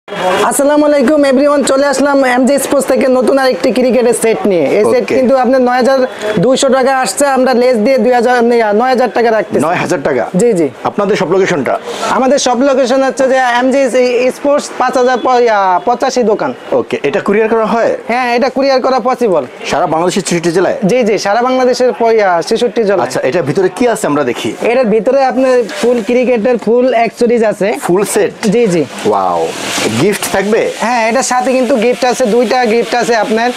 আসসালামু আলাইকুম এভরিওয়ান, চলে আসলাম এমজে স্পোর্টস থেকে নতুন আরেকটি ক্রিকেটের সেট নিয়ে। এই সেট কিন্তু আপনার 9200 টাকা আসছে, আমরা লেস দিয়ে 9000 টাকা রাখতেছি। 9000 টাকা? জি জি। আপনাদের সব লোকেশনটা? আমাদের সব লোকেশন হচ্ছে যে এমজে স্পোর্টস 5085 দোকান। ওকে, এটা কুরিয়ার করা হয়? হ্যাঁ, এটা কুরিয়ার করা পসিবল সারা বাংলাদেশের 66 জেলায়? জি জি, সারা বাংলাদেশের 66 জেলায়। আচ্ছা, এটার ভিতরে কি আছে আমরা দেখি। এটার ভিতরে আপনার ফুল ক্রিকেটের ফুল অ্যাকসেসরিজ আছে, ফুল সেট? জি জি। ওয়াও, গিফট থাকবে? হ্যাঁ, এটার সাথে কিন্তু গিফট আছে, দুইটা গিফট আছে আপনার,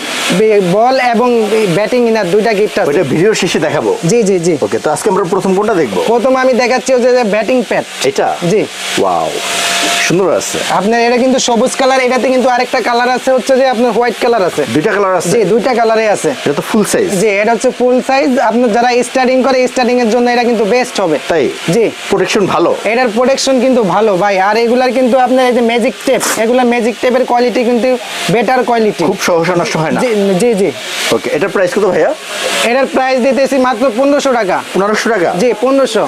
বল এবং ব্যাটিং ইনার দুইটা গিফট আছে। ওটা ভিডিও শেষে দেখাবো? জি জি জি। ওকে, তো আজকে আমরা প্রথম কোনটা দেখবো? প্রথম আমি দেখাচ্ছি হচ্ছে যে ব্যাটিং প্যাড। এটা? জি। ওয়াও, সুন্দর আছে। আপনার এটা কিন্তু সবুজ কালার, এটাতে কিন্তু আরেকটা কালার আছে হচ্ছে যে আপনার হোয়াইট কালার আছে। দুইটা কালার আছে? জি, দুইটা কালারে আছে। এটা তো ফুল সাইজ? জি, এটা হচ্ছে ফুল সাইজ। আপনার যারা স্টার্টিং করে, স্টার্টিং এর জন্য এটা কিন্তু বেস্ট হবে। তাই? জি। প্রোটেকশন ভালো? এটার প্রোটেকশন কিন্তু ভালো ভাই। আর এগুলার কিন্তু আপনার এই যে ম্যাজিক টেপ, এগুলা ম্যাজিক টেপের কোয়ালিটি কিন্তু বেটার কোয়ালিটি, খুব সহজে নষ্ট হয় না? জি জি জি। ওকে, এটার প্রাইস কত ভাইয়া? এটার প্রাইস দিতেছি মাত্র 1500 টাকা। 1500 টাকা? জি, 1500।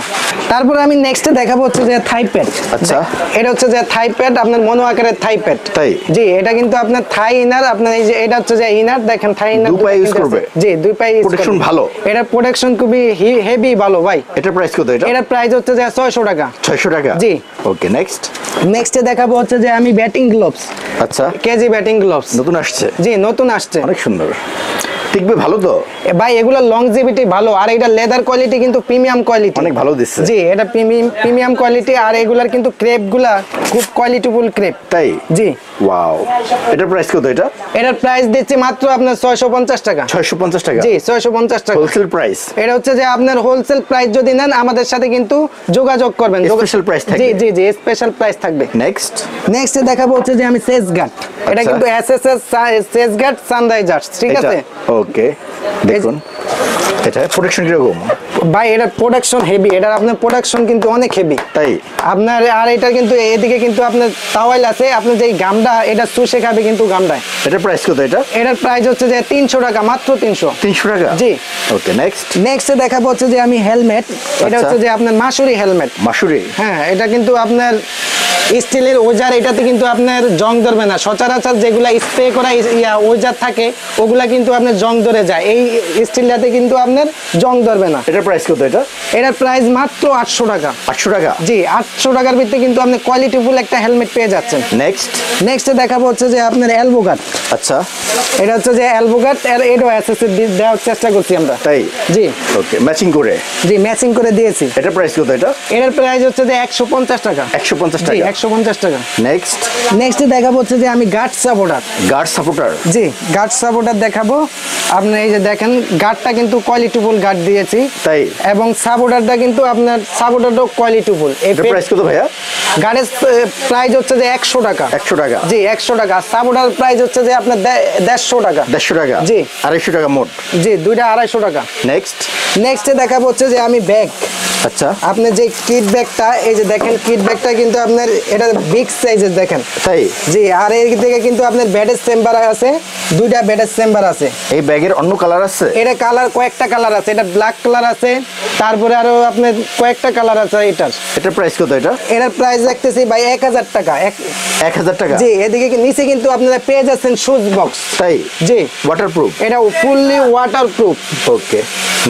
তারপরে আমি নেক্সটে দেখাবো হচ্ছে যে থাই প্যাড। আচ্ছা। এটা হচ্ছে যে থাই প্যাড, আপনার মনো আকারের থাই প্যাড। তাই? জি, এটা কিন্তু আপনার থাই ইনার, আপনার এই যে এটা হচ্ছে যে ইনার, দেখেন থাই ইনার দুই পায়ে ইউজ করবে? জি, দুই পায়ে ইউজ করবে। প্রোটেকশন ভালো? এটা প্রোটেকশন খুবই হেভি ভালো ভাই। এটার প্রাইস কত? এটা এটার প্রাইস হচ্ছে যে 600 টাকা। 600 টাকা? জি। ওকে, নেক্সট। নেক্সটে দেখাবো হচ্ছে যে আমি ব্যাটিং গ্লোভস। আচ্ছা, কেজি ব্যাটিং গ্লোভস নতুন আসছে? জি, নতুন আসছে। অনেক সুন্দর, টিকবে ভালো তো? ভাই এগুলো লংজিভিটি ভালো, আর এটা লেদার কোয়ালিটি কিন্তু প্রিমিয়াম কোয়ালিটি, অনেক ভালো দিচ্ছে। জি, এটা প্রিমিয়াম কোয়ালিটি। আর এগুলার কিন্তু ক্রেপ গুলা খুব কোয়ালিটিফুল ক্রেপ। তাই? জি। ওয়াও, এটার প্রাইস কত? এটা এটার প্রাইস দিচ্ছি মাত্র আপনার 650 টাকা। 650 টাকা? জি, 650 টাকা হোলসেল প্রাইস? এটা হচ্ছে যে আপনার হোলসেল প্রাইস যদি নেন আমাদের সাথে কিন্তু যোগাযোগ করবেন। স্পেশাল প্রাইস থাকবে? জি জি জি, স্পেশাল প্রাইস থাকবে। নেক্সট। নেক্সট দেখাবো হচ্ছে যে আমি সেজ গার্ড। এটা কিন্তু এসএসএস সেজ গার্ড সানরাইজার্স, ঠিক আছে? ওকে, দেখুন এটা প্রোটেকশন কিরকম? ভাই এটার প্রোডাকশন হেভি, এটার আপনার প্রোডাকশন কিন্তু অনেক হেভি। তাই? আপনার আর এটা কিন্তু এদিকে কিন্তু আপনার তাওয়াইল আছে, আপনার যে গামটা এটা চুষে খাবে কিন্তু গামটায়। এটার প্রাইস কত? এটা এটার প্রাইস হচ্ছে যে 300 টাকা, মাত্র 300 টাকা? জি। ওকে, নেক্সট। নেক্সটে দেখাবো হচ্ছে যে আমি হেলমেট। এটা হচ্ছে যে আপনার মাসুরি হেলমেট। মাসুরি? হ্যাঁ, এটা কিন্তু আপনার স্টিলের ওজার, এটাতে কিন্তু আপনার জং ধরবে না। সচরাচর যেগুলা স্প্রে করা ওজার থাকে ওগুলা কিন্তু আপনার জং ধরে যায়, এই স্টিলটাতে কিন্তু আপনার জং ধরবে না। এটার প্রাইস কত? এটা এটার প্রাইস মাত্র 800 টাকা। 800 টাকা? জি, 800 টাকার ভিতরে কিন্তু আপনি কোয়ালিটিফুল একটা হেলমেট পেয়ে যাচ্ছেন। নেক্সট। নেক্সটে দেখাবো হচ্ছে যে আপনার এলবো গার্ড। আচ্ছা, এটা হচ্ছে যে এলবো গার্ড, এর এডো অ্যাসেসরি দেওয়ার চেষ্টা করছি আমরা। তাই? জি। ওকে, ম্যাচিং করে? জি, ম্যাচিং করে দিয়েছি। এটার প্রাইস কত? এটা এটার প্রাইস হচ্ছে যে 150 টাকা। 150 জি, টাকা? 150 টাকা। নেক্সট। নেক্সটে দেখাবো হচ্ছে যে আমি গার্ড সাপোর্টার। Guard supporter? জি, গার্ড সাপোর্টার দেখাবো। আপনি এই যে দেখেন গার্ডটা কিন্তু কোয়ালিটিফুল গার্ড দিয়েছি। তাই? এবং সাপোর্টারটা কিন্তু আপনার সাপোর্টারটাও কোয়ালিটিফুল। এটার প্রাইস কত ভাইয়া? গার্ডের প্রাইস হচ্ছে যে 100 টাকা। 100 টাকা? জি, 100 টাকা। সাপোর্টার প্রাইস হচ্ছে যে আপনার 150 টাকা। 150 টাকা? জি। 250 টাকা মোট? জি, দুইটা 250 টাকা। নেক্সট। নেক্সটে দেখাবো হচ্ছে যে আমি ব্যাগ। আচ্ছা, আপনি যে কিট ব্যাগটা, এই যে দেখেন কিট ব্যাগটা কিন্তু আপনার এটা বিগ সাইজের, দেখেন। তাই? জি, আর এর থেকে কিন্তু আপনার ব্যাডের চেম্বার আছে, দুইটা ব্যাডের চেম্বার আছে। এই ব্যাগের অন্য কালার আছে? এটা কালার কয়েকটা কালার আছে, এটা ব্ল্যাক কালার আছে, তারপরে আরো আপনার কয়েকটা কালার আছে এটার। এটার প্রাইস কত? এটা এটার প্রাইস রাখতেছি ভাই 1000 টাকা। 1000 টাকা? জি, এদিকে নিচে কিন্তু আপনারা পেয়ে যাচ্ছেন শুজ বক্স। তাই? জি, ওয়াটারপ্রুফ? এটা ফুললি ওয়াটারপ্রুফ। ওকে,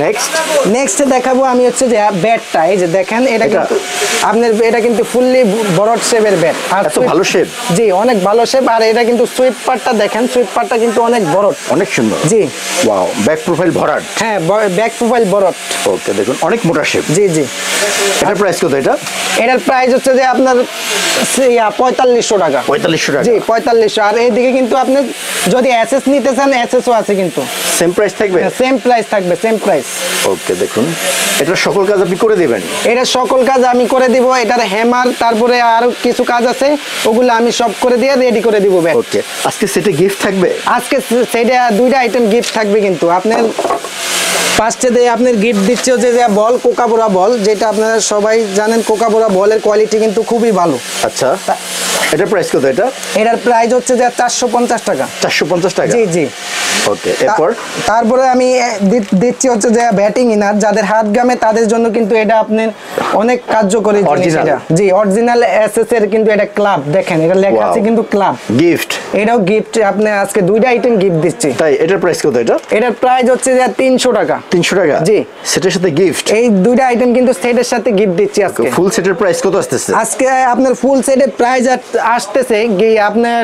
নেক্সট। নেক্সটে দেখাবো আমি হচ্ছে যে ব্যাটটা, এই যে দেখেন এটা কিন্তু আপনার, এটা কিন্তু ফুললি বড় শেপের ব্যাট। আর এত ভালো শেপ? জি, অনেক ভালো শেপ। আর এটা কিন্তু সুইপ পার্টটা দেখেন, সুইপ পার্টটা কিন্তু অনেক বড়, অনেক সুন্দর। জি। ওয়াও, ব্যাক প্রোফাইল ভরাট? হ্যাঁ, ব্যাক প্রোফাইল বড়। ওকে, দেখুন অনেক মোটা শেপ। জি জি। এটার প্রাইস কত? এটা এটার প্রাইস হচ্ছে যে আপনার 4500 টাকা। 4500 টাকা? জি, 4500। আর এইদিকে কিন্তু আপনি যদি এসএস নিতে চান, এসএসও আছে কিন্তু। সেম প্রাইস থাকবে? সেম প্রাইস থাকবে, সেম প্রাইস। ওকে, দেখুন এটা সকল কাজ আপনি করে দিবেন? এটা সকল কাজ আমি করে দিব। এটার হ্যামার, তারপরে আরো কিছু কাজ আছে, ওগুলো আমি সব করে দিয়ে রেডি করে দিব ব্যাগ। ওকে, আজকে সেটে গিফট থাকবে? আজকে সেটা দুইটা আইটেম গিফট থাকবে কিন্তু। আপনার ফার্স্টে দিয়ে আপনার গিফট দিচ্ছে হচ্ছে যে বল, কোকাবোরা বল, যেটা আপনারা সবাই জানেন কোকাবোরা বলের কোয়ালিটি কিন্তু খুবই ভালো। আচ্ছা, এটার প্রাইস কত এটা? এটার প্রাইস হচ্ছে যে 450 টাকা। 450 টাকা। জি জি। ওকে, এরপর তারপরে আমি দিচ্ছি হচ্ছে যে ব্যাটিং ইনার, যাদের হাত গামে তাদের জন্য কিন্তু এটা আপনার অনেক কার্যকরী জিনিস Original? এটা। জি, অরিজিনাল এসএস এর কিন্তু এটা ক্লাব, দেখেন এটা লেখা আছে কিন্তু ক্লাব। গিফট। এটাও গিফট, আপনি আজকে দুইটা আইটেম গিফট দিচ্ছি। তাই এটার প্রাইস কত এটা? এটার প্রাইস হচ্ছে যে 300 টাকা। 300 টাকা। জি। সেটার সাথে গিফট। এই দুইটা আইটেম কিন্তু সেটের সাথে গিফট দিচ্ছি আজকে। ফুল সেটের প্রাইস কত আসতেছে? আজকে আপনার ফুল সেটের প্রাইস আসতেছে আপনার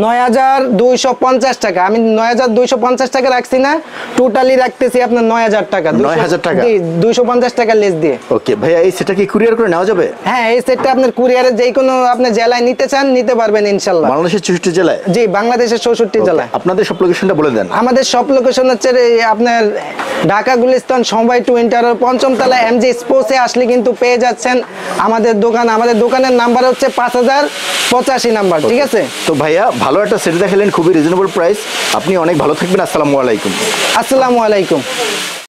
9250 টাকা। আমি 9250 টাকা রাখছি না, টোটালি রাখতেছি আপনার 9000 টাকা। 9000 টাকা? জি, 250 টাকা লেস দিয়ে। ওকে ভাইয়া, এই সেটটা কি কুরিয়ার করে নেওয়া যাবে? হ্যাঁ, এই সেটটা আপনার কুরিয়ারে যে কোনো আপনি জেলায় নিতে চান নিতে পারবেন ইনশাল্লাহ। বাংলাদেশের 64 জেলায়? জি, বাংলাদেশের 64 জেলায়। আপনাদের সব লোকেশনটা বলে দেন। আমাদের সব লোকেশন হচ্ছে আপনার ঢাকা গুলিস্তান সমবায় টু ইন্টারের 5ম তলা এমজি স্পোর্টসে আসলে কিন্তু পেয়ে যাচ্ছেন আমাদের দোকান। আমাদের দোকানের নাম্বার হচ্ছে 5085 নাম্বার, ঠিক আছে? তো ভাইয়া, ভালো একটা সেট দেখালেন, খুবই রিজনেবল প্রাইস। আপনি অনেক ভালো থাকবেন। আসসালামু আলাইকুম। আসসালামু আলাইকুম।